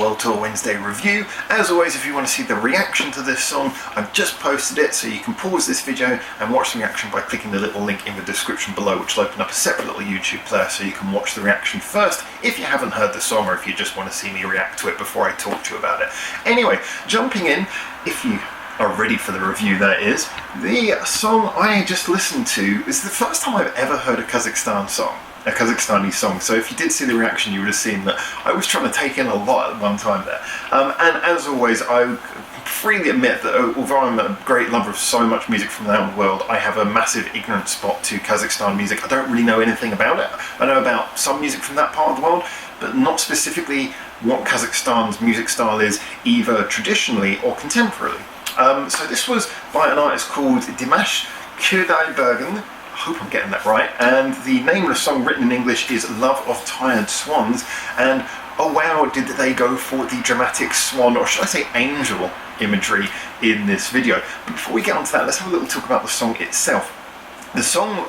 World Tour Wednesday review. As always, if you want to see the reaction to this song, I've just posted it, so you can pause this video and watch the reaction by clicking the little link in the description below, which will open up a separate little YouTube player so you can watch the reaction first if you haven't heard the song or if you just want to see me react to it before I talk to you about it. Anyway, jumping in, if you are ready for the review, that is, the song I just listened to is the first time I've ever heard a Kazakhstani song, so if you did see the reaction you would have seen that I was trying to take in a lot at one time there. And as always, I freely admit that although I'm a great lover of so much music from around the world, I have a massive ignorant spot to Kazakhstan music. I don't really know anything about it. I know about some music from that part of the world, but not specifically what Kazakhstan's music style is, either traditionally or contemporarily. So this was by an artist called Dimash Kudaibergen. I hope I'm getting that right, and the name of the song written in English is Love of Tired Swans, and oh wow, did they go for the dramatic swan, or should I say angel imagery in this video. But before we get onto that, let's have a little talk about the song itself. The song,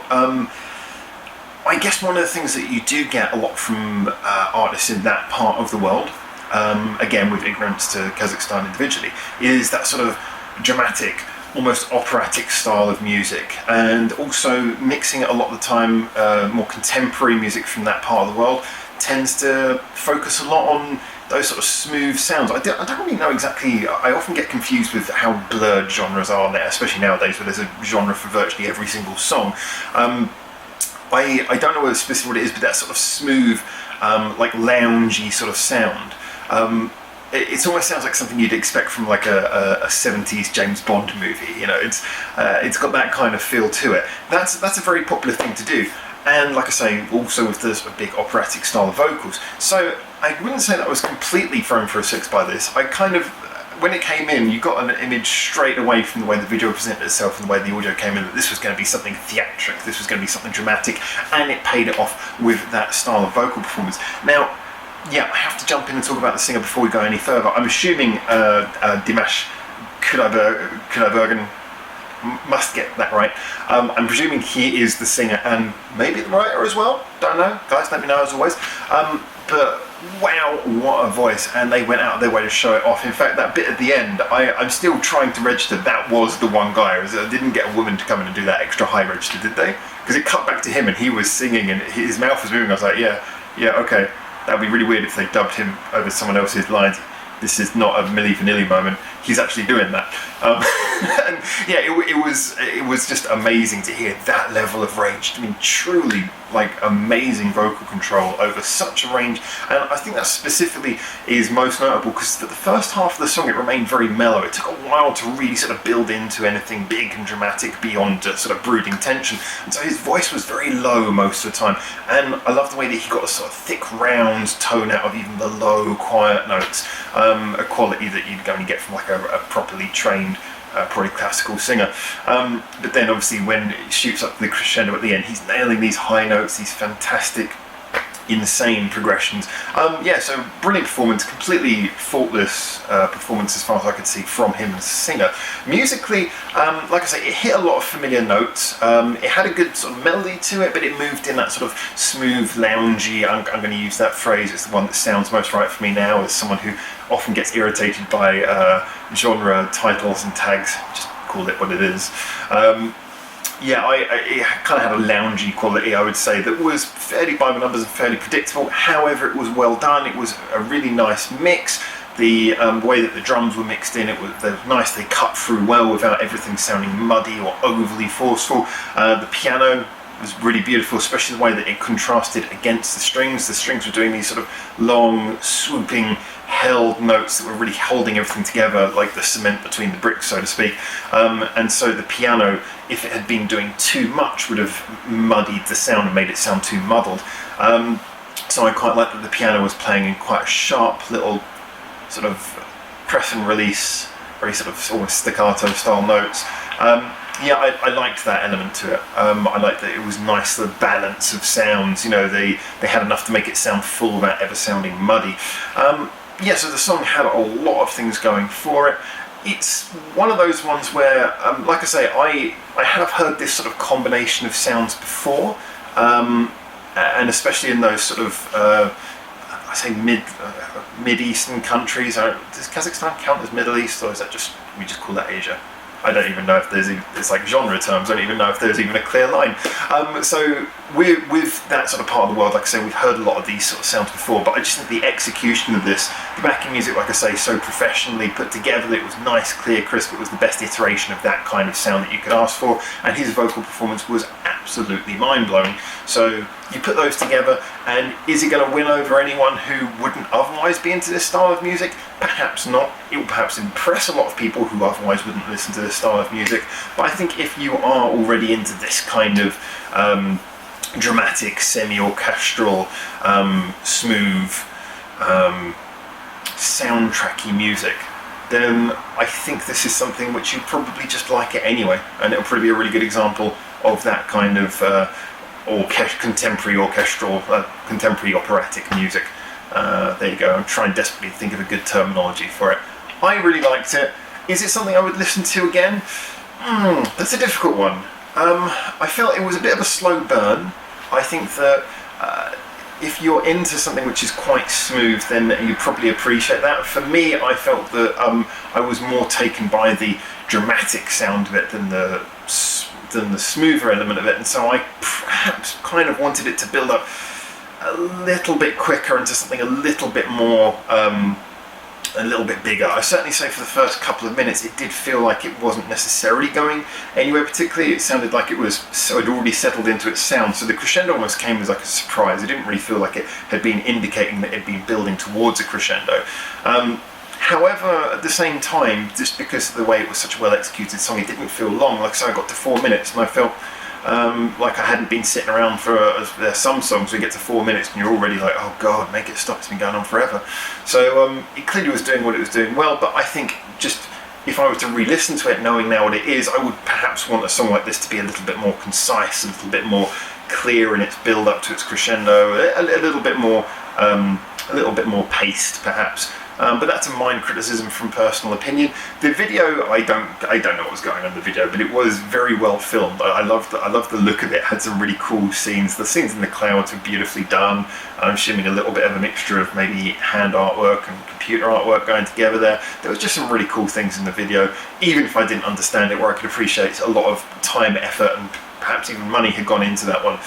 I guess one of the things that you do get a lot from artists in that part of the world, again with ignorance to Kazakhstan individually, is that sort of dramatic, almost operatic style of music, and also mixing it a lot of the time. More contemporary music from that part of the world tends to focus a lot on those sort of smooth sounds. I don't really know exactly, I often get confused with how blurred genres are there, especially nowadays where there's a genre for virtually every single song. I don't know specifically what it is, but that sort of smooth, like loungy sort of sound. It almost sounds like something you'd expect from like a 70s James Bond movie. You know, it's got that kind of feel to it. That's a very popular thing to do, and like I say, also with this big operatic style of vocals. So I wouldn't say that I was completely thrown for a six by this. I kind of, when it came in, you got an image straight away from the way the video presented itself and the way the audio came in that this was going to be something theatric, this was going to be something dramatic, and it paid it off with that style of vocal performance. Now, yeah, I have to jump in and talk about the singer before we go any further. I'm assuming Dimash Kudaibergen, must get that right. I'm presuming he is the singer and maybe the writer as well. Don't know, guys, let me know as always. But wow, what a voice, and they went out of their way to show it off. In fact, that bit at the end, I'm still trying to register that was the one guy. I didn't get a woman to come in and do that extra high register, did they? Because it cut back to him and he was singing and his mouth was moving. I was like, yeah, okay. That would be really weird if they dubbed him over someone else's lines. This is not a Milli Vanilli moment. He's actually doing that. And yeah, it was just amazing to hear that level of range. I mean, truly like amazing vocal control over such a range. And I think that specifically is most notable because the first half of the song, it remained very mellow. It took a while to really sort of build into anything big and dramatic beyond sort of brooding tension. And so his voice was very low most of the time. And I love the way that he got a sort of thick, round tone out of even the low, quiet notes. A quality that you'd only get from like a properly trained, probably classical singer. But then obviously when it shoots up the crescendo at the end, he's nailing these high notes, these fantastic, insane progressions. Yeah, so brilliant performance, completely faultless performance as far as I could see from him as a singer. Musically, like I say, it hit a lot of familiar notes. It had a good sort of melody to it, but it moved in that sort of smooth, loungy, I'm going to use that phrase, it's the one that sounds most right for me now as someone who often gets irritated by genre titles and tags, just call it what it is. Yeah, it kind of had a loungy quality, I would say, that was fairly by the numbers and fairly predictable. However, it was well done. It was a really nice mix. The way that the drums were mixed in, they were nice. They cut through well without everything sounding muddy or overly forceful. The piano was really beautiful, especially the way that it contrasted against the strings. The strings were doing these sort of long, swooping, held notes that were really holding everything together, like the cement between the bricks, so to speak. And so the piano, if it had been doing too much, would have muddied the sound and made it sound too muddled. So I quite like that the piano was playing in quite a sharp little sort of press and release, very sort of almost staccato style notes. Yeah, I liked that element to it. I liked that it was nice, the balance of sounds. You know, they had enough to make it sound full without ever sounding muddy. Yeah, so the song had a lot of things going for it. It's one of those ones where, like I say, I have heard this sort of combination of sounds before, and especially in those sort of, I say mid-eastern countries. Does Kazakhstan count as Middle East, or is that just, we just call that Asia? I don't even know if it's like genre terms. I don't even know if there's even a clear line. So with that sort of part of the world, like I say, we've heard a lot of these sort of sounds before, but I just think the execution of this, the backing music, like I say, so professionally put together. It was nice, clear, crisp. It was the best iteration of that kind of sound that you could ask for, and his vocal performance was absolutely mind-blowing. So you put those together, and is it going to win over anyone who wouldn't otherwise be into this style of music? Perhaps not. It will perhaps impress a lot of people who otherwise wouldn't listen to this style of music, but I think if you are already into this kind of dramatic, semi-orchestral, smooth, soundtracky music, then I think this is something which you'd probably just like it anyway, and it'll probably be a really good example of that kind of contemporary orchestral, contemporary operatic music. There you go. I'm trying desperately to think of a good terminology for it. I really liked it. Is it something I would listen to again? That's a difficult one. I felt it was a bit of a slow burn. I think that if you're into something which is quite smooth, then you probably appreciate that. For me, I felt that I was more taken by the dramatic sound of it than the smoother element of it, and so I perhaps kind of wanted it to build up a little bit quicker into something a little bit more, a little bit bigger. I certainly say for the first couple of minutes it did feel like it wasn't necessarily going anywhere particularly. It sounded like it had already settled into its sound, so the crescendo almost came as like a surprise. It didn't really feel like it had been indicating that it had been building towards a crescendo. However, at the same time, just because of the way it was such a well executed song, it didn't feel long. Like, so I got to 4 minutes and I felt like I hadn't been sitting around for there's some songs we get to 4 minutes and you're already like, oh god, make it stop, it's been going on forever. So it clearly was doing what it was doing well, but I think just if I were to re-listen to it knowing now what it is, I would perhaps want a song like this to be a little bit more concise, a little bit more clear in its build up to its crescendo, a little bit more paced perhaps. But that's a minor criticism from personal opinion. The video, I don't know what was going on in the video, but it was very well filmed. I loved the look of it. It had some really cool scenes. The scenes in the clouds were beautifully done. I'm assuming a little bit of a mixture of maybe hand artwork and computer artwork going together there. There was just some really cool things in the video, even if I didn't understand it, where I could appreciate a lot of time, effort, and perhaps even money had gone into that one.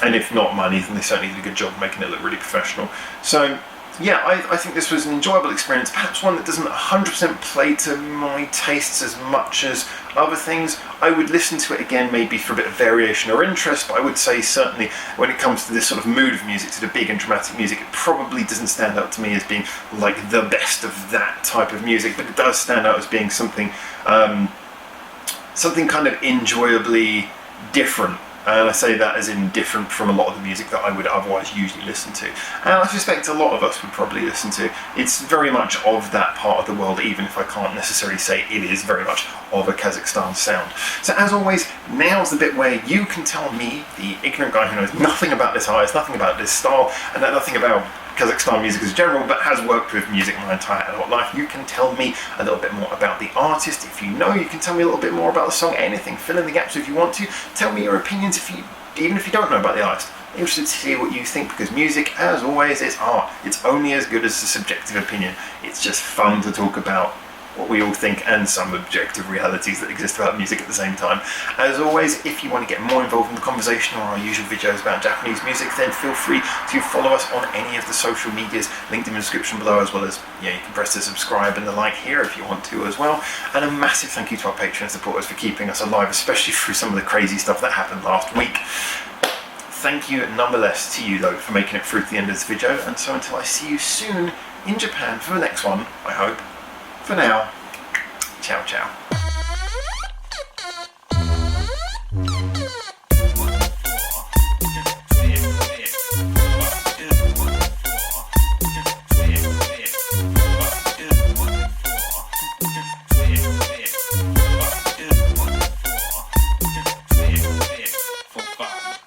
And if not money, then they certainly did a good job making it look really professional. So yeah, I think this was an enjoyable experience, perhaps one that doesn't 100% play to my tastes as much as other things. I would listen to it again maybe for a bit of variation or interest, but I would say certainly when it comes to this sort of mood of music, to the big and dramatic music, it probably doesn't stand out to me as being like the best of that type of music, but it does stand out as being something something kind of enjoyably different. And I say that as in different from a lot of the music that I would otherwise usually listen to. And I suspect a lot of us would probably listen to. It's very much of that part of the world, even if I can't necessarily say it is very much of a Kazakhstan sound. So as always, now's the bit where you can tell me, the ignorant guy who knows nothing about this artist, nothing about this style, and nothing about Kazakhstan music as general, but has worked with music my entire adult life. You can tell me a little bit more about the artist. If you know, you can tell me a little bit more about the song. Anything, fill in the gaps if you want to. Tell me your opinions even if you don't know about the artist. I'm interested to hear what you think, because music, as always, is art. It's only as good as the subjective opinion. It's just fun to talk about what we all think and some objective realities that exist about music at the same time. As always, if you want to get more involved in the conversation or our usual videos about Japanese music, then feel free to follow us on any of the social medias linked in the description below, as well as you can press the subscribe and the like here if you want to as well. And a massive thank you to our Patreon supporters for keeping us alive, especially through some of the crazy stuff that happened last week. Thank you nonetheless to you though for making it through to the end of this video, and so until I see you soon in Japan for the next one, I hope. For now, ciao ciao.